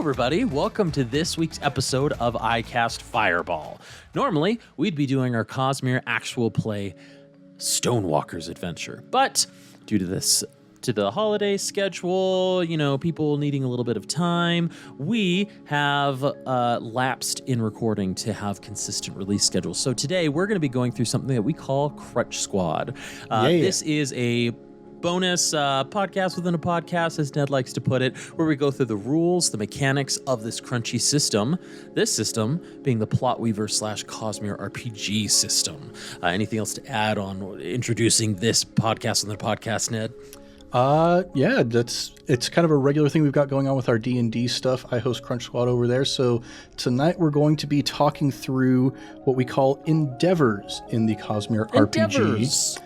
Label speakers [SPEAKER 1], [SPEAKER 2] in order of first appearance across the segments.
[SPEAKER 1] everybody. Welcome to this week's episode of iCast Fireball. Normally, we'd be doing our Cosmere actual play Stonewalkers adventure, but due to the holiday schedule, people needing a little bit of time, we have lapsed in recording to have consistent release schedules. So today we're going to be going through something that we call Crunch Squad. This is a bonus podcast within a podcast, as Ned likes to put it, where we go through the rules, the mechanics of this crunchy system. This system being the Plot Weaver / Cosmere RPG system. Anything else to add on introducing this podcast on the podcast, Ned? It's kind of a regular thing we've got going on with our D&D stuff. I host Crunch Squad over there. So tonight we're going to be talking through what we call endeavors in the Cosmere RPG.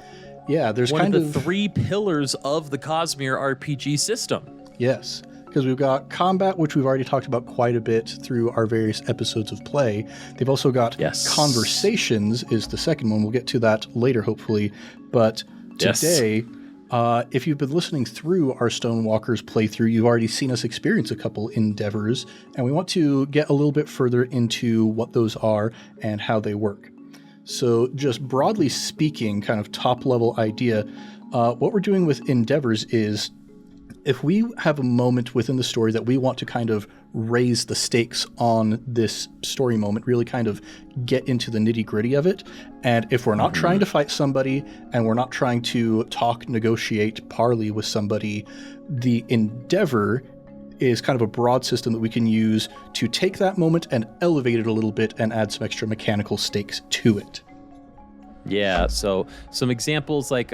[SPEAKER 1] Yeah, there's
[SPEAKER 2] one of the three pillars of the Cosmere RPG system.
[SPEAKER 1] Yes, because we've got combat, which we've already talked about quite a bit through our various episodes of play. They've also got conversations is the second one. We'll get to that later, hopefully. But today, if you've been listening through our Stonewalkers playthrough, you've already seen us experience a couple endeavors, and we want to get a little bit further into what those are and how they work. So just broadly speaking, kind of top-level idea, what we're doing with endeavors is if we have a moment within the story that we want to kind of raise the stakes on this story moment, really kind of get into the nitty-gritty of it, and if we're not trying to fight somebody and we're not trying to talk, negotiate, parley with somebody, the endeavor is kind of a broad system that we can use to take that moment and elevate it a little bit and add some extra mechanical stakes to it.
[SPEAKER 2] Yeah, so some examples like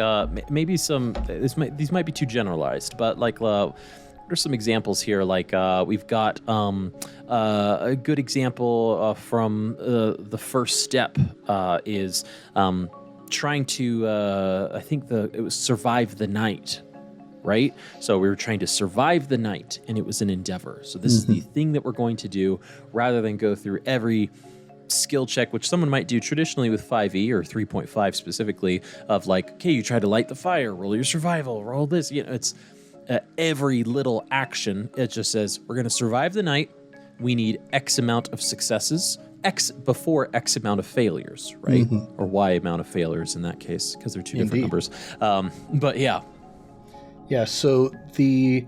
[SPEAKER 2] maybe these might be too generalized, but like there's some examples here. Like we've got a good example from the first step is trying to I think it was survive the night. Right? So we were trying to survive the night, and it was an endeavor. So this is the thing that we're going to do rather than go through every skill check, which someone might do traditionally with 5e or 3.5 specifically, of like, okay, you try to light the fire, roll your survival, roll this. It's every little action. It just says, we're going to survive the night. We need X amount of successes, X before X amount of failures, right? Or Y amount of failures in that case, because they're two different numbers. But yeah.
[SPEAKER 1] Yeah, so the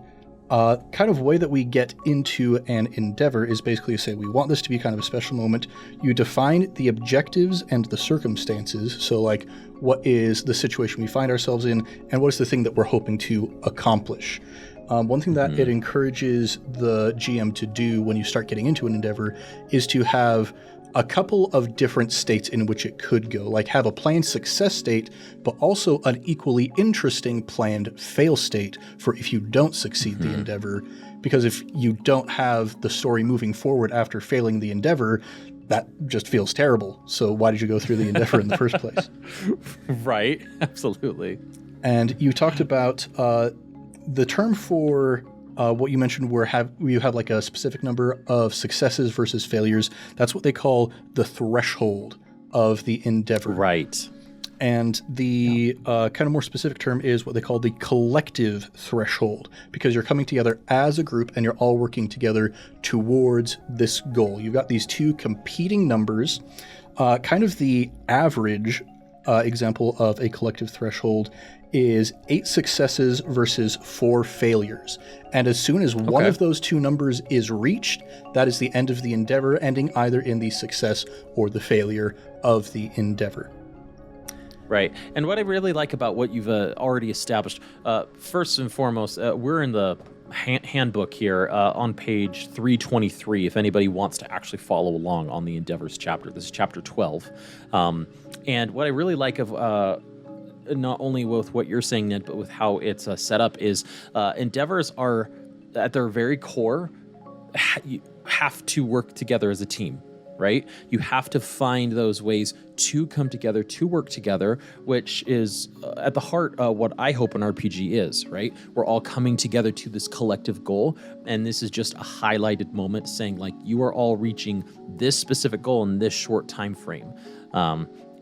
[SPEAKER 1] kind of way that we get into an endeavor is basically to say we want this to be kind of a special moment. You define the objectives and the circumstances. So like, what is the situation we find ourselves in, and what is the thing that we're hoping to accomplish? One thing that it encourages the GM to do when you start getting into an endeavor is to have a couple of different states in which it could go, like have a planned success state, but also an equally interesting planned fail state for if you don't succeed the endeavor. Because if you don't have the story moving forward after failing the endeavor, that just feels terrible. So why did you go through the endeavor in the first place?
[SPEAKER 2] Right, absolutely.
[SPEAKER 1] And you talked about the term for what you mentioned where you have like a specific number of successes versus failures. That's what they call the threshold of the endeavor.
[SPEAKER 2] Right.
[SPEAKER 1] And the kind of more specific term is what they call the collective threshold, because you're coming together as a group and you're all working together towards this goal. You've got these two competing numbers. Kind of the average example of a collective threshold is 8 successes versus 4 failures. And as soon as one of those two numbers is reached, that is the end of the endeavor, ending either in the success or the failure of the endeavor.
[SPEAKER 2] Right. And what I really like about what you've already established, first and foremost, we're in the handbook here on page 323, if anybody wants to actually follow along on the endeavors chapter. This is chapter 12. And what I really like of not only with what you're saying, Ned, but with how it's set up is endeavors are, at their very core, you have to work together as a team, right? You have to find those ways to come together, to work together, which is at the heart of what I hope an RPG is, right? We're all coming together to this collective goal, and this is just a highlighted moment saying, like, you are all reaching this specific goal in this short time frame.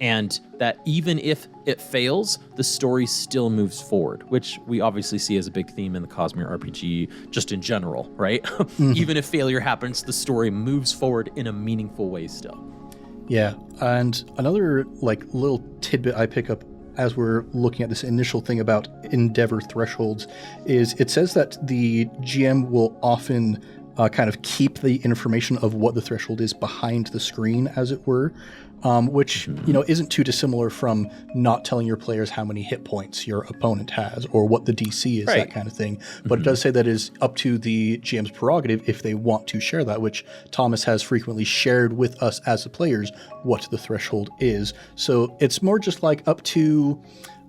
[SPEAKER 2] And that even if it fails, the story still moves forward, which we obviously see as a big theme in the Cosmere RPG, just in general, right? Even if failure happens, the story moves forward in a meaningful way still.
[SPEAKER 1] Yeah, and another like little tidbit I pick up as we're looking at this initial thing about Endeavor thresholds is it says that the GM will often kind of keep the information of what the threshold is behind the screen, as it were, which isn't too dissimilar from not telling your players how many hit points your opponent has or what the DC is, right. That kind of thing. But it does say that it is up to the GM's prerogative if they want to share that, which Thomas has frequently shared with us as the players what the threshold is. So it's more just like up to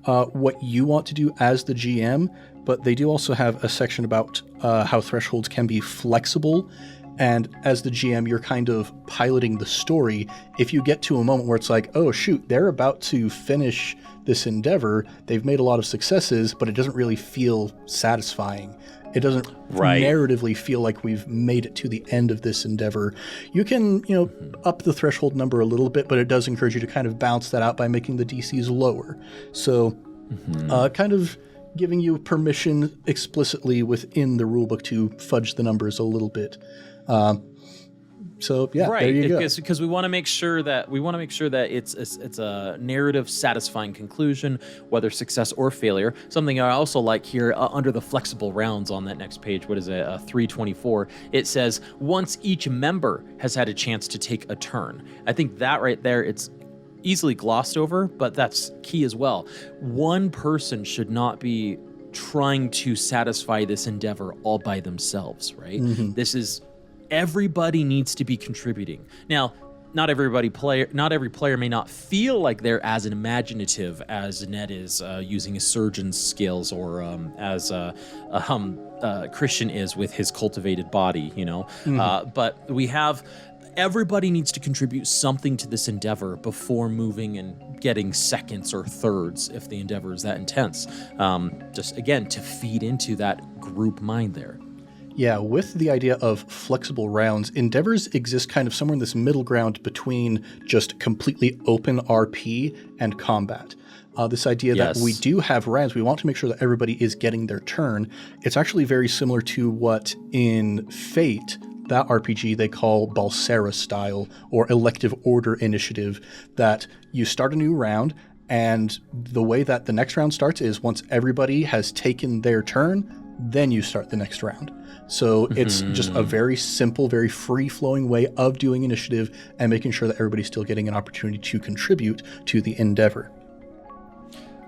[SPEAKER 1] what you want to do as the GM, but they do also have a section about how thresholds can be flexible. And as the GM, you're kind of piloting the story. If you get to a moment where it's like, oh, shoot, they're about to finish this endeavor. They've made a lot of successes, but it doesn't really feel satisfying. It doesn't narratively feel like we've made it to the end of this endeavor. You can, up the threshold number a little bit, but it does encourage you to kind of balance that out by making the DCs lower. So kind of giving you permission explicitly within the rulebook to fudge the numbers a little bit. So yeah,
[SPEAKER 2] right.
[SPEAKER 1] There you go.
[SPEAKER 2] Because we want to make sure that it's a narrative satisfying conclusion, whether success or failure. Something I also like here under the flexible rounds on that next page. What is it? 324. It says once each member has had a chance to take a turn. I think that right there, it's easily glossed over, but that's key as well. One person should not be trying to satisfy this endeavor all by themselves, right? This is everybody needs to be contributing. Now, not every player may not feel like they're as imaginative as Ned is using his surgeon's skills, or as Christian is with his cultivated body, but we have everybody needs to contribute something to this endeavor before moving and getting seconds or thirds if the endeavor is that intense. Just again, to feed into that group mind there.
[SPEAKER 1] Yeah, with the idea of flexible rounds, endeavors exist kind of somewhere in this middle ground between just completely open RP and combat. This idea that we do have rounds, we want to make sure that everybody is getting their turn. It's actually very similar to what in Fate, that RPG they call Balsera style, or elective order initiative, that you start a new round, and the way that the next round starts is once everybody has taken their turn, then you start the next round. So it's just a very simple, very free-flowing way of doing initiative and making sure that everybody's still getting an opportunity to contribute to the endeavor.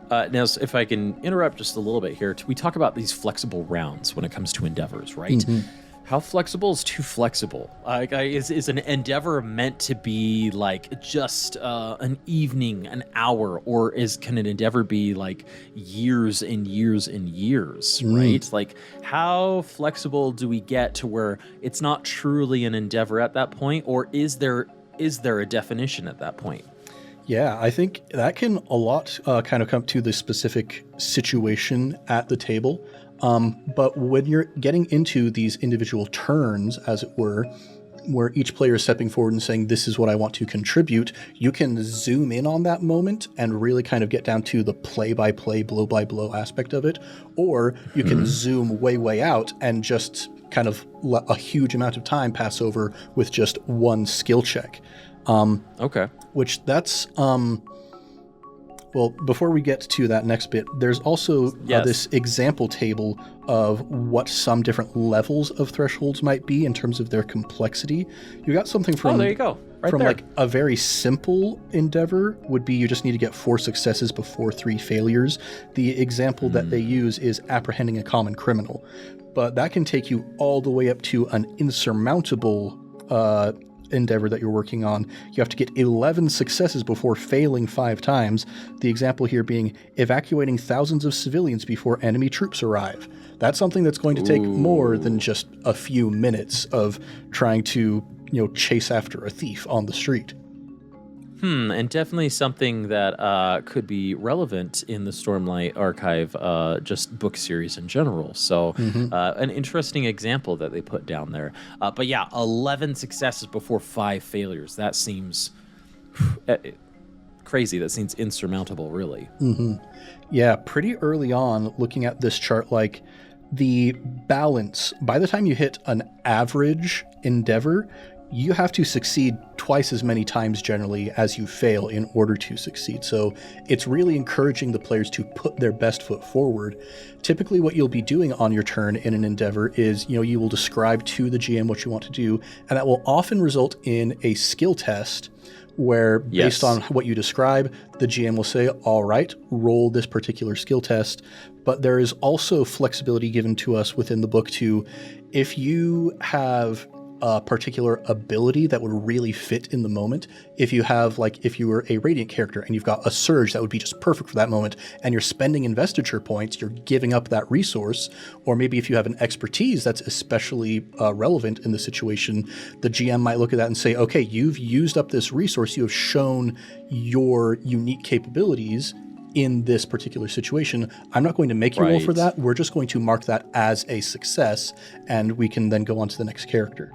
[SPEAKER 2] Now, if I can interrupt just a little bit here, we talk about these flexible rounds when it comes to endeavors, right? How flexible is too flexible? Is an endeavor meant to be like just an evening, an hour, or can an endeavor be like years and years and years, right? Like, how flexible do we get to where it's not truly an endeavor at that point, or is there a definition at that point?
[SPEAKER 1] Yeah, I think that can a lot kind of come to the specific situation at the table. But when you're getting into these individual turns, as it were, where each player is stepping forward and saying, this is what I want to contribute, you can zoom in on that moment and really kind of get down to the play-by-play, blow-by-blow aspect of it. Or you can zoom way, way out and just kind of let a huge amount of time pass over with just one skill check. Which that's... Well, before we get to that next bit, there's also this example table of what some different levels of thresholds might be in terms of their complexity. You got something from...
[SPEAKER 2] Oh, there you go. Right
[SPEAKER 1] from
[SPEAKER 2] there.
[SPEAKER 1] Like a very simple endeavor would be you just need to get 4 successes before 3 failures. The example that they use is apprehending a common criminal. But that can take you all the way up to an insurmountable endeavor that you're working on. You have to get 11 successes before failing 5 times. The example here being evacuating thousands of civilians before enemy troops arrive. That's something that's going to take more than just a few minutes of trying to, chase after a thief on the street.
[SPEAKER 2] And definitely something that could be relevant in the Stormlight Archive, just book series in general. So an interesting example that they put down there. But yeah, 11 successes before 5 failures. That seems... crazy. That seems insurmountable, really.
[SPEAKER 1] Mm-hmm. Yeah, pretty early on, looking at this chart, like the balance, by the time you hit an average endeavor, you have to succeed twice as many times generally as you fail in order to succeed. So it's really encouraging the players to put their best foot forward. Typically what you'll be doing on your turn in an endeavor is, you will describe to the GM what you want to do, and that will often result in a skill test where based on what you describe, the GM will say, all right, roll this particular skill test. But there is also flexibility given to us within the book to, if you have a particular ability that would really fit in the moment. If you have, if you were a Radiant character and you've got a Surge that would be just perfect for that moment, and you're spending investiture points, you're giving up that resource. Or maybe if you have an expertise that's especially relevant in the situation, the GM might look at that and say, okay, you've used up this resource, you have shown your unique capabilities in this particular situation. I'm not going to make you roll for that. We're just going to mark that as a success, and we can then go on to the next character.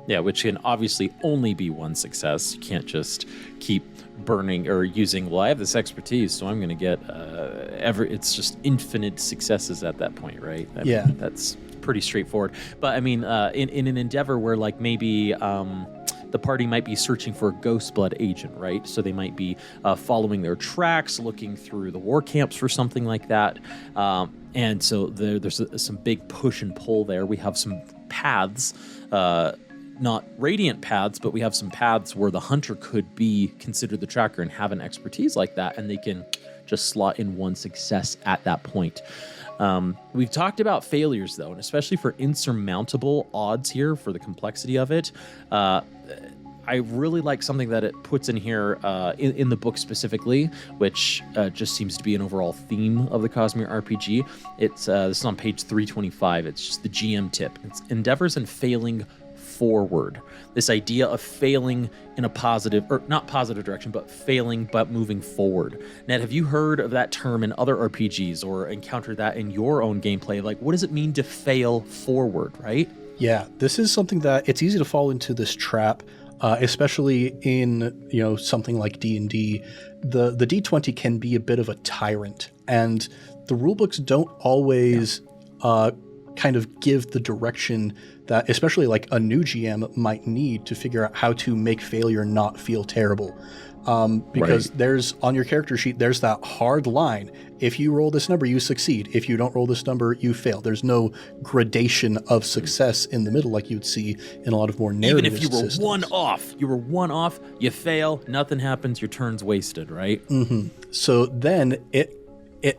[SPEAKER 2] Yeah, which can obviously only be one success. You can't just keep burning or using, well, I have this expertise, so I'm going to get it's just infinite successes at that point, right? I mean, that's pretty straightforward. But I mean, in an endeavor where maybe the party might be searching for a Ghostblood agent, right? So they might be following their tracks, looking through the war camps for something like that. And so there's some big push and pull there. We have some paths, not Radiant paths, but we have some paths where the hunter could be considered the tracker and have an expertise like that, and they can just slot in one success at that point. We've talked about failures, though, and especially for insurmountable odds here, for the complexity of it. I really like something that it puts in here in the book specifically, which just seems to be an overall theme of the Cosmere RPG. This is on page 325. It's just the GM tip. It's endeavors and failing forward. This idea of failing in a positive, or not positive direction, but failing but moving forward. Ned, have you heard of that term in other RPGs or encountered that in your own gameplay? What does it mean to fail forward, right?
[SPEAKER 1] Yeah, this is something that it's easy to fall into this trap, especially in something like D&D. The D20 can be a bit of a tyrant, and the rulebooks don't always kind of give the direction that especially a new GM might need to figure out how to make failure not feel terrible. Because there's, on your character sheet, there's that hard line. If you roll this number, you succeed. If you don't roll this number, you fail. There's no gradation of success in the middle like you'd see in a lot of more narrative
[SPEAKER 2] Even if you were
[SPEAKER 1] systems.
[SPEAKER 2] one off, you fail, nothing happens, your turn's wasted, right?
[SPEAKER 1] Mm-hmm. So then it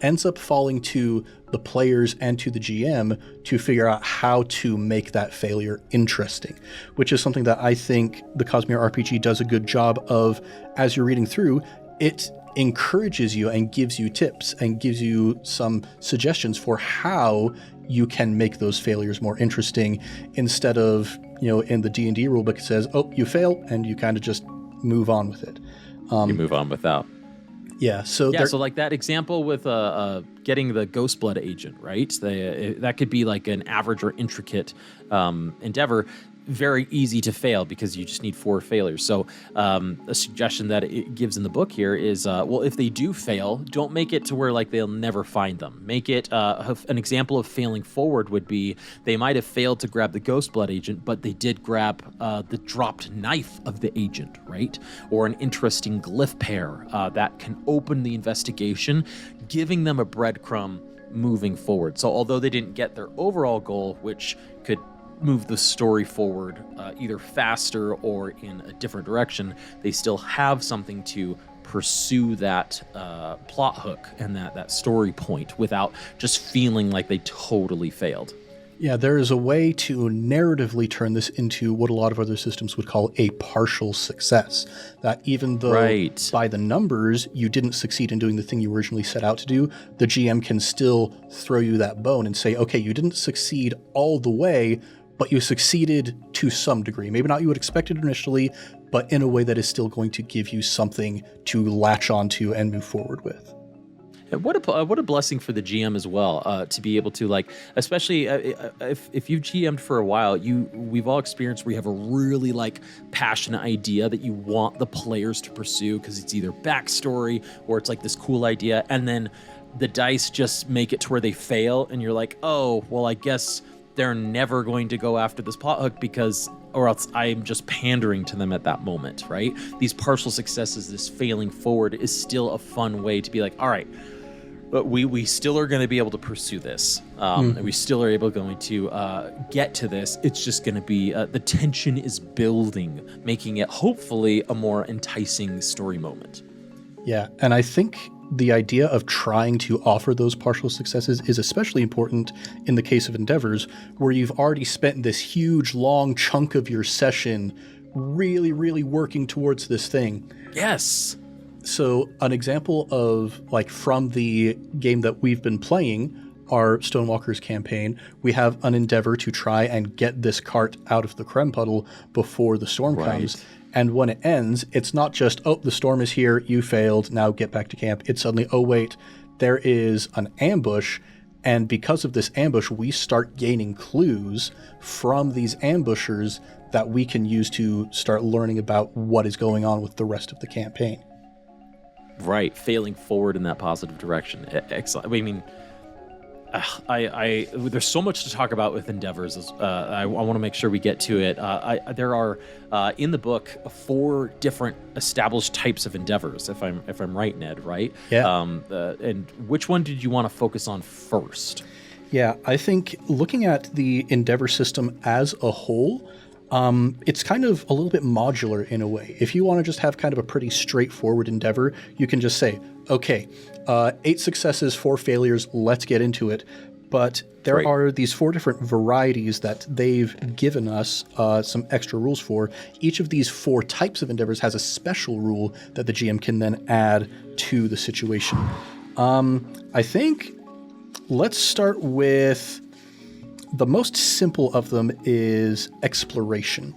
[SPEAKER 1] ends up falling to the players and to the GM to figure out how to make that failure interesting, which is something that I think the Cosmere RPG does a good job of. As you're reading through, it encourages you and gives you tips and gives you some suggestions for how you can make those failures more interesting, instead of, in the D&D rulebook it says, oh, you fail, and you kind of just move on with it.
[SPEAKER 2] You move on without.
[SPEAKER 1] Yeah, so
[SPEAKER 2] that example with getting the Ghostblood agent, right? That could be an average or intricate endeavor, very easy to fail because you just need 4 failures. So a suggestion that it gives in the book here is, if they do fail, don't make it to where they'll never find them. Make it an example of failing forward would be they might have failed to grab the Ghostblood agent, but they did grab the dropped knife of the agent, right? Or an interesting glyph pair that can open the investigation, giving them a breadcrumb moving forward. So although they didn't get their overall goal, which could move the story forward either faster or in a different direction, they still have something to pursue that plot hook and that story point without just feeling like they totally failed.
[SPEAKER 1] Yeah, there is a way to narratively turn this into what a lot of other systems would call a partial success. That even though by the numbers you didn't succeed in doing the thing you originally set out to do, the GM can still throw you that bone and say, okay, you didn't succeed all the way, but you succeeded to some degree. Maybe not you would expect it initially, but in a way that is still going to give you something to latch onto and move forward with.
[SPEAKER 2] And what a blessing for the GM as well, to be able to, like, especially if you've GM'd for a while, we've all experienced where you have a really like passionate idea that you want the players to pursue because it's either backstory or it's like this cool idea, and then the dice just make it to where they fail, and you're like, oh, well, I guess they're never going to go after this plot hook or else I'm just pandering to them at that moment, right? These partial successes, this failing forward is still a fun way to be like, all right, but we still are going to be able to pursue this. And we still are going to get to this. It's just going to be, the tension is building, making it hopefully a more enticing story moment.
[SPEAKER 1] Yeah, and I think the idea of trying to offer those partial successes is especially important in the case of endeavors, where you've already spent this huge, long chunk of your session really, really working towards this thing.
[SPEAKER 2] Yes.
[SPEAKER 1] So an example of, like, from the game that we've been playing, our Stonewalkers campaign, we have an endeavor to try and get this cart out of the creme puddle before the storm comes. And when it ends, it's not just, oh, the storm is here, you failed, now get back to camp. It's suddenly, oh, wait, there is an ambush. And because of this ambush, we start gaining clues from these ambushers that we can use to start learning about what is going on with the rest of the campaign.
[SPEAKER 2] Right, failing forward in that positive direction. Excellent. I mean, there's so much to talk about with endeavors. I want to make sure we get to it. There are in the book 4 different established types of endeavors. If I'm right, Ned, right?
[SPEAKER 1] Yeah.
[SPEAKER 2] And which one did you want to focus on first?
[SPEAKER 1] Yeah, I think looking at the endeavor system as a whole, it's kind of a little bit modular in a way. If you want to just have kind of a pretty straightforward endeavor, you can just say, okay, 8 successes, 4 failures, let's get into it. But there are these 4 different varieties that they've given us some extra rules for. Each of these 4 types of endeavors has a special rule that the GM can then add to the situation. I think let's start with the most simple of them is exploration.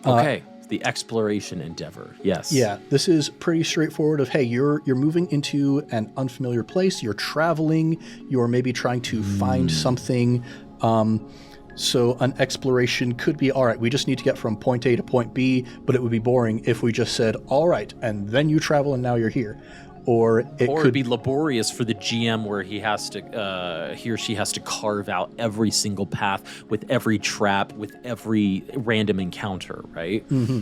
[SPEAKER 2] Okay, the exploration endeavor. Yes.
[SPEAKER 1] Yeah, this is pretty straightforward of, hey, you're moving into an unfamiliar place, you're traveling, you're maybe trying to find something. So an exploration could be, all right, we just need to get from point A to point B, but it would be boring if we just said, all right, and then you travel and now you're here. Or
[SPEAKER 2] it'd be laborious for the GM where he or she has to carve out every single path with every trap, with every random encounter, right?
[SPEAKER 1] Mm-hmm.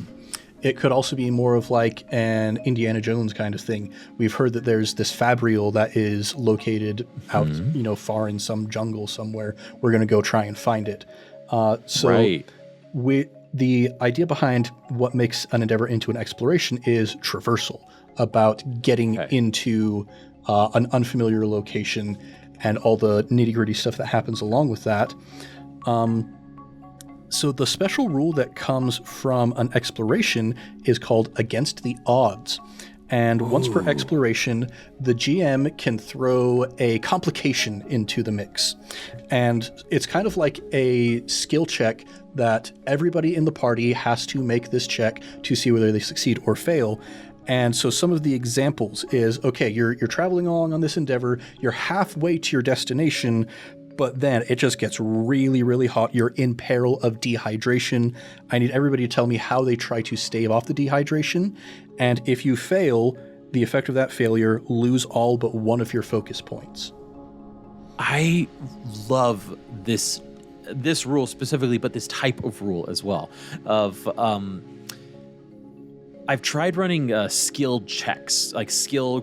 [SPEAKER 1] It could also be more of like an Indiana Jones kind of thing. We've heard that there's this fabrial that is located out, far in some jungle somewhere. We're going to go try and find it. The idea behind what makes an endeavor into an exploration is traversal, about getting into an unfamiliar location and all the nitty-gritty stuff that happens along with that. So the special rule that comes from an exploration is called Against the Odds. And once per exploration, the GM can throw a complication into the mix. And it's kind of like a skill check that everybody in the party has to make this check to see whether they succeed or fail. And so some of the examples is, okay, you're traveling along on this endeavor, you're halfway to your destination, but then it just gets really, really hot. You're in peril of dehydration. I need everybody to tell me how they try to stave off the dehydration. And if you fail, the effect of that failure, lose all but one of your focus points.
[SPEAKER 2] I love this rule specifically, but this type of rule as well. I've tried running skill checks, like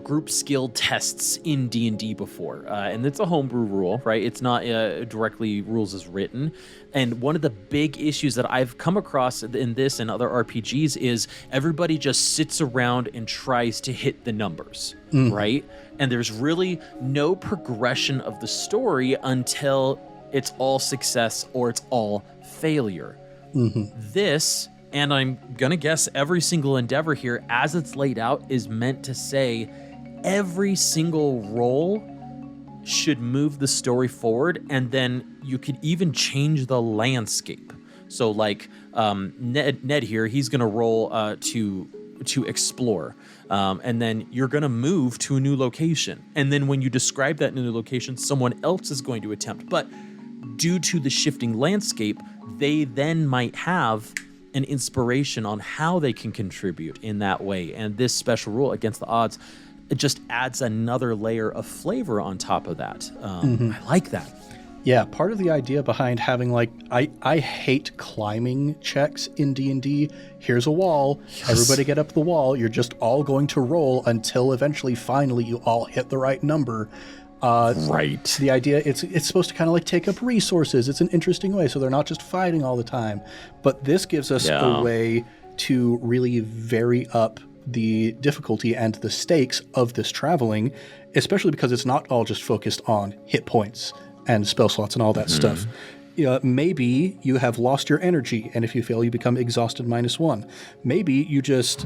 [SPEAKER 2] group skill tests in D&D before, and it's a homebrew rule, right? It's not directly rules as written. And one of the big issues that I've come across in this and other RPGs is everybody just sits around and tries to hit the numbers, right? And there's really no progression of the story until it's all success or it's all failure. This, and I'm going to guess every single endeavor here, as it's laid out, is meant to say every single roll should move the story forward, and then you could even change the landscape. So like Ned here, he's going to roll to to explore. And then you're going to move to a new location. And then when you describe that new location, someone else is going to attempt. But due to the shifting landscape, they then might have an inspiration on how they can contribute in that way. And this special rule, against the odds, it just adds another layer of flavor on top of that. I like that.
[SPEAKER 1] Yeah, part of the idea behind having, like, I hate climbing checks in D&D. Here's a wall. Yes. Everybody get up the wall. You're just all going to roll until eventually, finally, you all hit the right number.
[SPEAKER 2] Right.
[SPEAKER 1] The idea, it's supposed to kind of like take up resources. It's an interesting way, so they're not just fighting all the time. But this gives us a way to really vary up the difficulty and the stakes of this traveling, especially because it's not all just focused on hit points and spell slots and all that stuff. Maybe you have lost your energy, and if you fail, you become exhausted -1. Maybe you just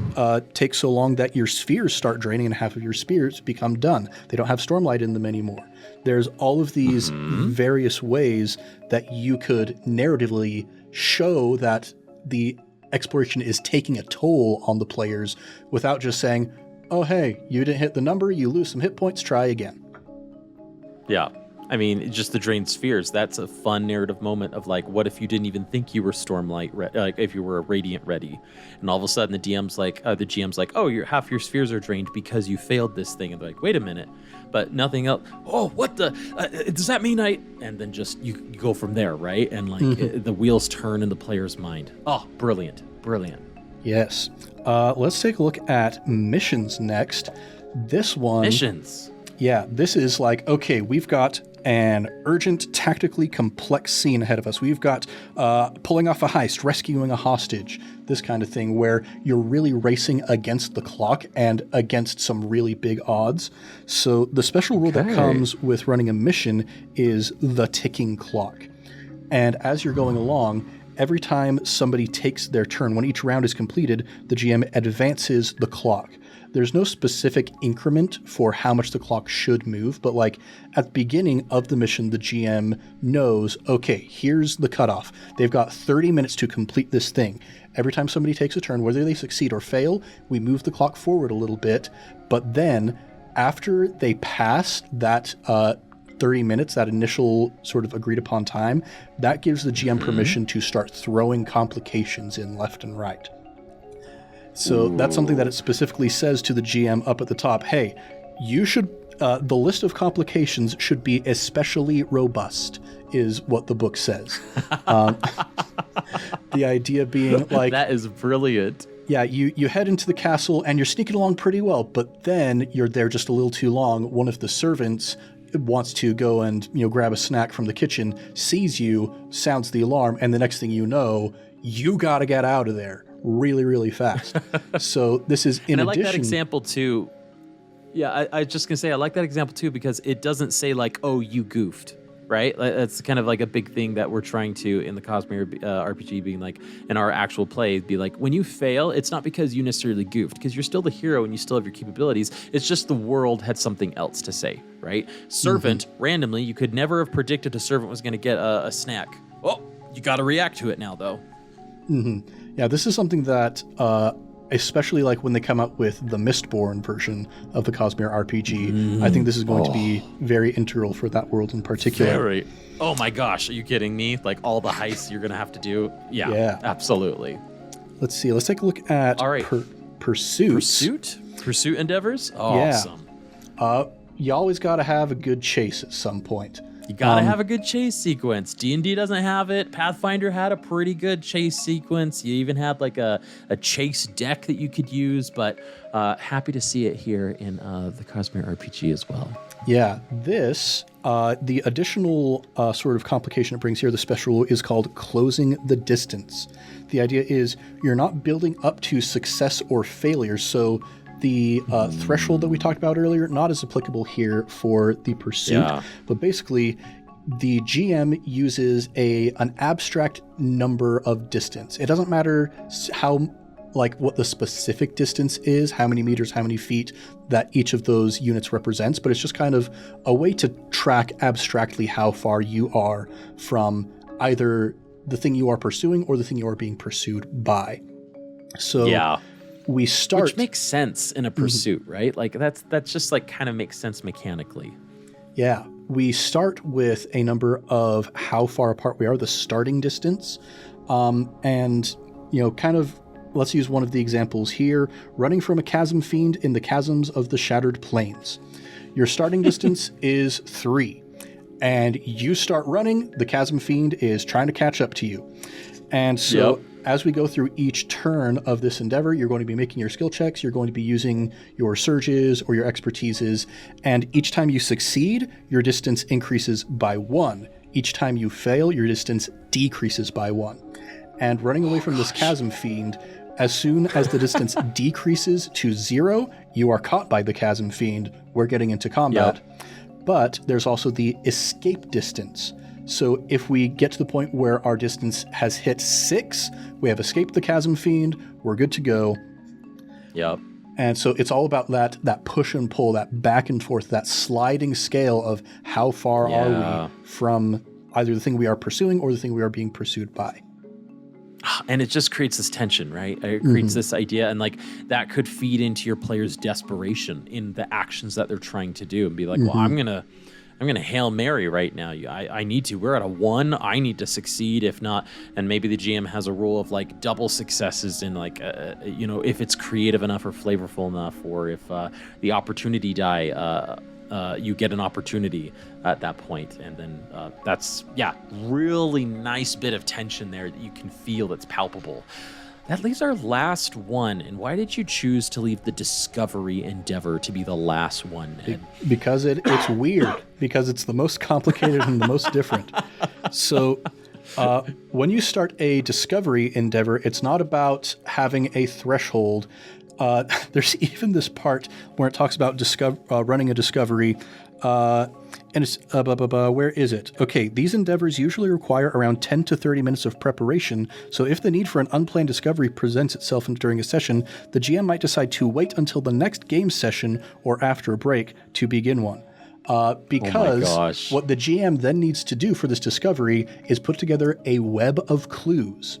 [SPEAKER 1] take so long that your spheres start draining and half of your spheres become done. They don't have Stormlight in them anymore. There's all of these various ways that you could narratively show that the exploration is taking a toll on the players without just saying, oh, hey, you didn't hit the number, you lose some hit points, try again.
[SPEAKER 2] Yeah. I mean, just the drained spheres. That's a fun narrative moment of like, what if you didn't even think you were Stormlight, like if you were Radiant ready, and all of a sudden the GM's like, oh, half your spheres are drained because you failed this thing, and they're like, wait a minute, but nothing else. Oh, what the? Does that mean I? And then just you go from there, right? And like the wheels turn in the player's mind. Oh, brilliant.
[SPEAKER 1] Yes. Let's take a look at missions next. This one.
[SPEAKER 2] Missions.
[SPEAKER 1] Yeah, this is like, okay, we've got an urgent, tactically complex scene ahead of us. We've got pulling off a heist, rescuing a hostage, this kind of thing where you're really racing against the clock and against some really big odds. So the special rule that comes with running a mission is the ticking clock. And as you're going along, every time somebody takes their turn, when each round is completed, the GM advances the clock. There's no specific increment for how much the clock should move, but like at the beginning of the mission, the GM knows, okay, here's the cutoff. They've got 30 minutes to complete this thing. Every time somebody takes a turn, whether they succeed or fail, we move the clock forward a little bit. But then after they pass that 30 minutes, that initial sort of agreed upon time, that gives the GM permission to start throwing complications in left and right. So that's something that it specifically says to the GM up at the top. Hey, you should, the list of complications should be especially robust, is what the book says. The idea being like...
[SPEAKER 2] That is brilliant.
[SPEAKER 1] Yeah, you head into the castle and you're sneaking along pretty well, but then you're there just a little too long. One of the servants wants to go and, grab a snack from the kitchen, sees you, sounds the alarm, and the next thing you know, you got to get out of there really, really fast. So this is in addition... I like that
[SPEAKER 2] example too. Yeah, I was just going to say, I like that example too, because it doesn't say like, oh, you goofed, right? That's kind of like a big thing that we're trying to, in the Cosmere RPG, being like, in our actual play, be like, when you fail, it's not because you necessarily goofed, because you're still the hero and you still have your capabilities. It's just the world had something else to say, right? Servant, randomly, you could never have predicted a servant was going to get a snack. Oh, you got to react to it now, though.
[SPEAKER 1] Yeah, this is something that, especially like when they come out with the Mistborn version of the Cosmere RPG, I think this is going to be very integral for that world in particular.
[SPEAKER 2] Very. Oh my gosh, are you kidding me? Like all the heists you're going to have to do? Yeah, absolutely.
[SPEAKER 1] Let's see. Let's take a look at Pursuit.
[SPEAKER 2] Pursuit endeavors? Awesome.
[SPEAKER 1] Yeah. You always got to have a good chase at some point.
[SPEAKER 2] You gotta have a good chase sequence. D&D doesn't have it. Pathfinder had a pretty good chase sequence. You even had like a chase deck that you could use, but happy to see it here in the Cosmere RPG as well.
[SPEAKER 1] Yeah, this, the additional sort of complication it brings here, the special rule, is called closing the distance. The idea is you're not building up to success or failure, so the threshold that we talked about earlier, not as applicable here for the Pursuit, but basically the GM uses an abstract number of distance. It doesn't matter what the specific distance is, how many meters, how many feet that each of those units represents, but it's just kind of a way to track abstractly how far you are from either the thing you are pursuing or the thing you are being pursued by. So we start...
[SPEAKER 2] Which makes sense in a pursuit, right? Like that's just like kind of makes sense mechanically.
[SPEAKER 1] Yeah. We start with a number of how far apart we are, the starting distance. And, kind of, let's use one of the examples here. Running from a chasm fiend in the chasms of the Shattered Plains. Your starting distance is 3. And you start running, the chasm fiend is trying to catch up to you. And so as we go through each turn of this endeavor, you're going to be making your skill checks, you're going to be using your surges or your expertises, and each time you succeed, your distance increases by 1. Each time you fail, your distance decreases by 1. And running away from this chasm fiend, as soon as the distance decreases to 0, you are caught by the chasm fiend. We're getting into combat. But there's also the escape distance. So if we get to the point where our distance has hit 6, we have escaped the chasm fiend, we're good to go.
[SPEAKER 2] Yep.
[SPEAKER 1] And so it's all about that push and pull, that back and forth, that sliding scale of how far are we from either the thing we are pursuing or the thing we are being pursued by.
[SPEAKER 2] And it just creates this tension, right? It creates this idea, and like that could feed into your player's desperation in the actions that they're trying to do, and be like, well, I'm gonna Hail Mary right now. I need to. We're at a 1. I need to succeed. If not, and maybe the GM has a rule of like double successes in like, if it's creative enough or flavorful enough, or if the opportunity die, you get an opportunity at that point. And then that's, really nice bit of tension there that you can feel that's palpable. That leaves our last one. And why did you choose to leave the Discovery Endeavor to be the last one, Ned?
[SPEAKER 1] Because it's weird. Because it's the most complicated and the most different. So when you start a Discovery Endeavor, it's not about having a threshold. There's even this part where it talks about running a discovery. And it's, where is it? Okay, these endeavors usually require around 10 to 30 minutes of preparation, so if the need for an unplanned discovery presents itself during a session, the GM might decide to wait until the next game session or after a break to begin one. Because what the GM then needs to do for this discovery is put together a web of clues.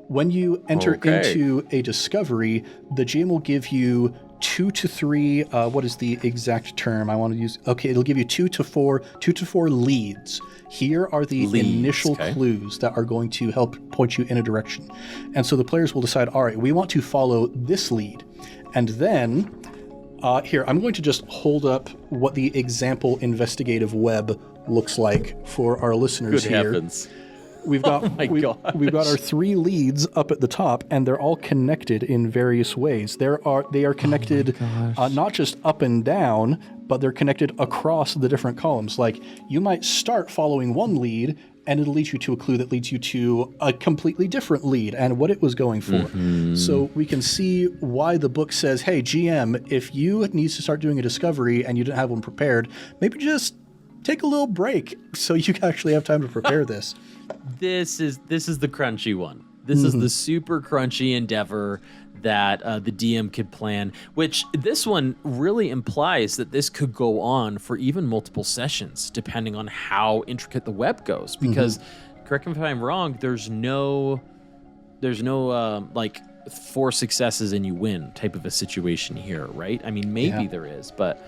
[SPEAKER 1] When you enter into a discovery, the GM will give you 2 to 3, what is the exact term I want to use? Okay, it'll give you 2 to 4 leads. Here are the initial clues that are going to help point you in a direction. And so the players will decide, all right, we want to follow this lead. And then, here, I'm going to just hold up what the example investigative web looks like for our listeners here.
[SPEAKER 2] Good heavens.
[SPEAKER 1] We've got we've got our 3 leads up at the top, and they're all connected in various ways. They are connected not just up and down, but they're connected across the different columns. Like, you might start following one lead, and it'll lead you to a clue that leads you to a completely different lead and what it was going for. So we can see why the book says, hey, GM, if you need to start doing a discovery and you didn't have one prepared, maybe just take a little break so you can actually have time to prepare this.
[SPEAKER 2] This is the crunchy one. This is the super crunchy endeavor that the DM could plan, which this one really implies that this could go on for even multiple sessions, depending on how intricate the web goes. Because, correct me if I'm wrong, there's no like 4 successes and you win type of a situation here, right? I mean, maybe there is, but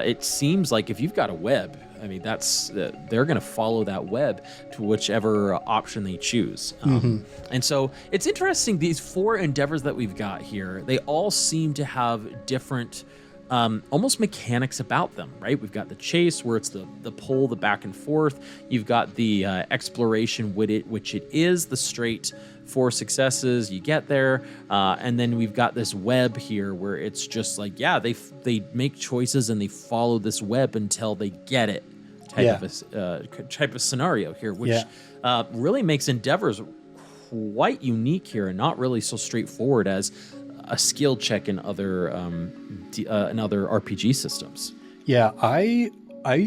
[SPEAKER 2] it seems like if you've got a web, I mean, that's they're going to follow that web to whichever option they choose. And so it's interesting, these 4 endeavors that we've got here, they all seem to have different almost mechanics about them, right? We've got the chase, where it's the pull, the back and forth. You've got the exploration, which it is the straight 4 successes, you get there, and then we've got this web here where it's just like, they make choices and they follow this web until they get it, type of scenario here, which really makes endeavors quite unique here and not really so straightforward as a skill check in other RPG systems. Yeah,
[SPEAKER 1] I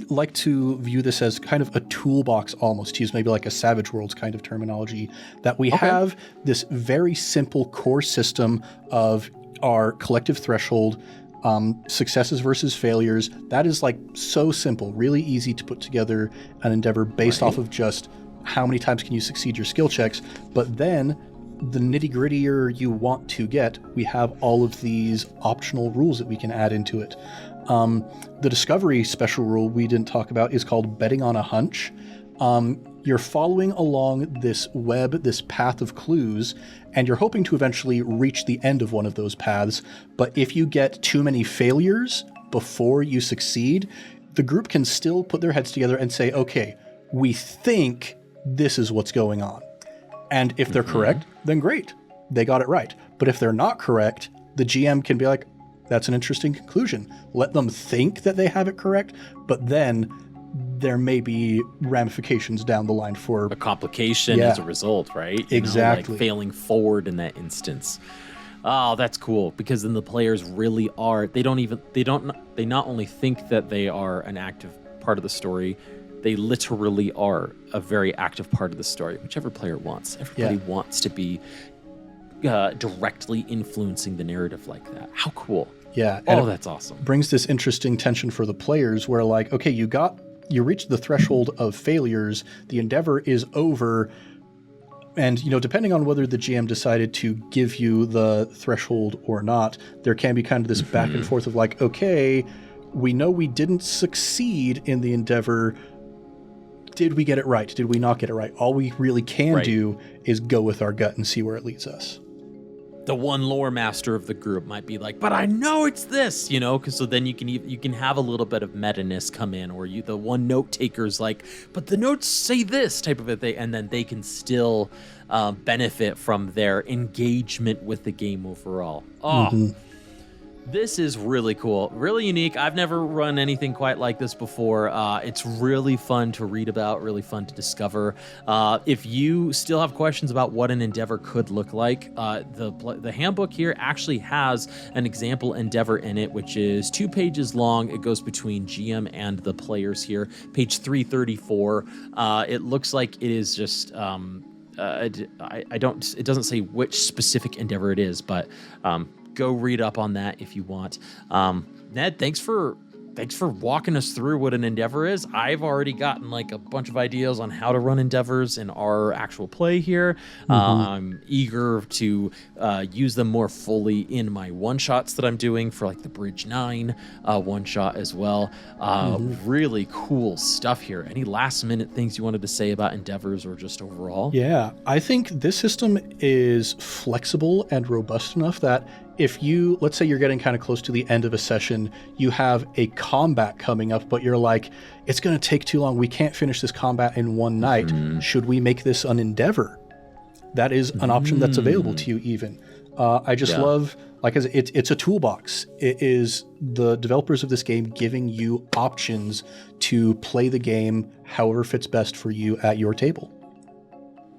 [SPEAKER 1] like to view this as kind of a toolbox almost, to use maybe like a Savage Worlds kind of terminology, that we have this very simple core system of our collective threshold, successes versus failures. That is like so simple, really easy to put together an endeavor based off of just how many times can you succeed your skill checks. But then the nitty-grittier you want to get, we have all of these optional rules that we can add into it. The discovery special rule we didn't talk about is called betting on a hunch. You're following along this web, this path of clues, and you're hoping to eventually reach the end of one of those paths. But if you get too many failures before you succeed, the group can still put their heads together and say, okay, we think this is what's going on. And if they're correct, then great, they got it right. But if they're not correct, the GM can be like, that's an interesting conclusion. Let them think that they have it correct, but then there may be ramifications down the line for
[SPEAKER 2] a complication as a result, right?
[SPEAKER 1] Exactly.
[SPEAKER 2] Like failing forward in that instance. Oh, that's cool, because then the players really are, they not only think that they are an active part of the story, they literally are a very active part of the story, whichever player wants. Everybody wants to be directly influencing the narrative like that. How cool.
[SPEAKER 1] Yeah.
[SPEAKER 2] Oh, that's awesome.
[SPEAKER 1] Brings this interesting tension for the players where, like, okay, you reached the threshold of failures, the endeavor is over, and, depending on whether the GM decided to give you the threshold or not, there can be kind of this back and forth of like, okay, we know we didn't succeed in the endeavor. Did we get it right? Did we not get it right? All we really can do is go with our gut and see where it leads us.
[SPEAKER 2] The one lore master of the group might be like, but I know it's this, because so then you can have a little bit of meta-ness come in, or the one note taker's like, but the notes say this type of a thing, and then they can still benefit from their engagement with the game overall. This is really cool, really unique. I've never run anything quite like this before. It's really fun to read about, really fun to discover. If you still have questions about what an endeavor could look like, the handbook here actually has an example endeavor in it, which is 2 pages long. It goes between GM and the players here. Page 334. It looks like it is just... it doesn't say which specific endeavor it is, but go read up on that if you want. Ned, thanks for walking us through what an endeavor is. I've already gotten like a bunch of ideas on how to run endeavors in our actual play here. I'm eager to use them more fully in my one-shots that I'm doing for like the Bridge 9 one-shot as well. Really cool stuff here. Any last-minute things you wanted to say about endeavors or just overall?
[SPEAKER 1] Yeah, I think this system is flexible and robust enough that if let's say you're getting kind of close to the end of a session, you have a combat coming up, but you're like, it's going to take too long. We can't finish this combat in one night. Should we make this an endeavor? That is an option that's available to you even. I just love, like, it's a toolbox. It is the developers of this game giving you options to play the game however fits best for you at your table.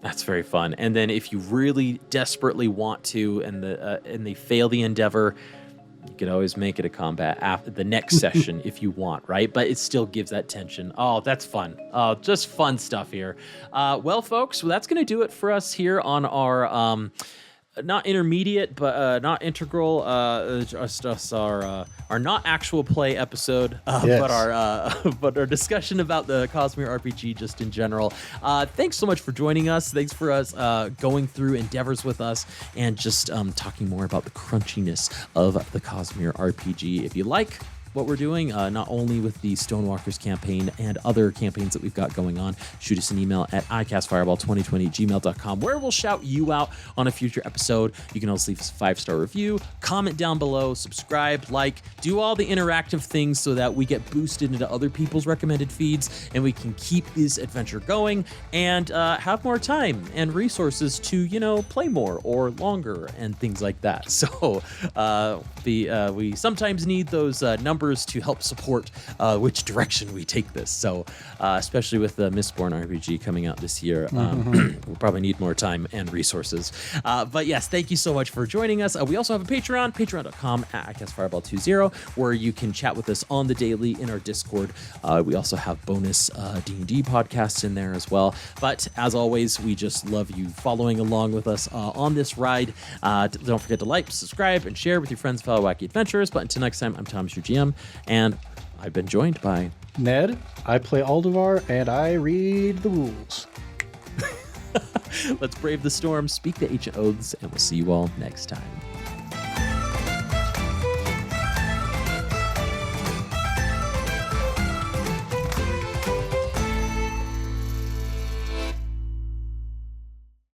[SPEAKER 2] That's very fun. And then if you really desperately want to, and they fail the endeavor, you could always make it a combat after the next session if you want, right? But it still gives that tension. Oh, that's fun. Just fun stuff here. Well, folks, that's going to do it for us here on our not intermediate, but not integral, just our not actual play episode, but our discussion about the Cosmere RPG just in general. Thanks so much for joining us. Thanks for us going through endeavors with us and just talking more about the crunchiness of the Cosmere RPG. If you like what we're doing, not only with the Stonewalkers campaign and other campaigns that we've got going on, shoot us an email at icastfireball2020@gmail.com, where we'll shout you out on a future episode. You can also leave us a 5-star review, comment down below, subscribe, like, do all the interactive things so that we get boosted into other people's recommended feeds and we can keep this adventure going and have more time and resources to, play more or longer and things like that. So we sometimes need those numbers to help support which direction we take this. So especially with the Mistborn RPG coming out this year, we'll probably need more time and resources. But yes, thank you so much for joining us. We also have a Patreon, patreon.com/icastfireball20, where you can chat with us on the daily in our Discord. We also have bonus D&D podcasts in there as well. But as always, we just love you following along with us on this ride. Don't forget to like, subscribe, and share with your friends, fellow wacky adventurers. But until next time, I'm Thomas, your GM, and I've been joined by
[SPEAKER 1] Ned. I play Aldevar, and I read the rules.
[SPEAKER 2] Let's brave the storm, speak the ancient oaths, and we'll see you all next time.